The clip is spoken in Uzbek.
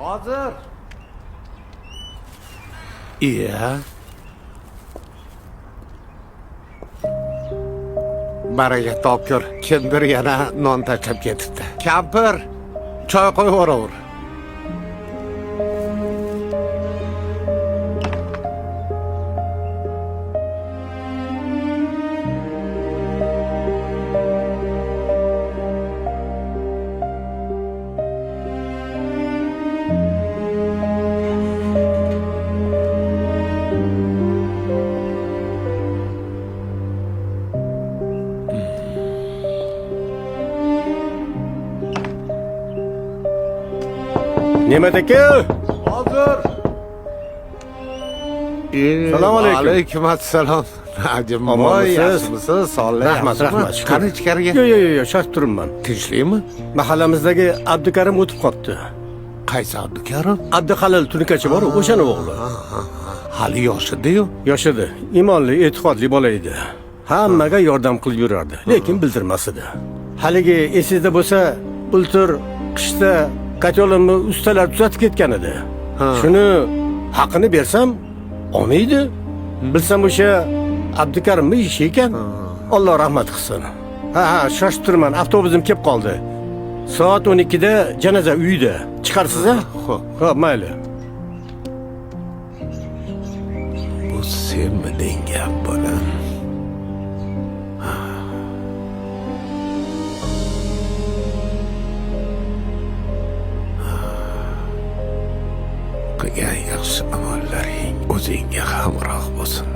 Hozir. Iya. Baraka topkur. Kimdir yana non tashlab ketibdi. Kampir, choy qo'yib yuboraver. Ne'mat aka. Hozir. Assalomu alaykum. Alaykum assalom. Najimboy, Omonmisiz? yaxshimisiz? Solih. Rahmat, rahmat. Qani ichkariga? Yo'q, shoshib turibman. Tinchlikmi? Mahallamizdagi Abdukarim o'tib qoldi. Qaysi Abdukarim? Abduhalil tunikachi bor, o'shani o'g'li. Hali yoshida-yu. Yoshida, iymonli, e'tiqodli bola edi. Hammaga yordam qilib yurardi, lekin bildirmas edi. Haligi esingizda bo'lsa, bultur qishda katyolimni ustalar tuzatib ketgan edi. Shuni haqini bersam, olmaydi. Bilsam o'sha Abdukarimning ishi ekan. Alloh rahmat qilsin. Ha, shoshib turman, avtobusim kelib qoldi. Soat 12 da janoza uyida. Chiqarsiz a? Xo'p, mayli. Bu senmi dengan bolam? Qilgan yaxshi amallaring o'zingga hamroh bo'lsin.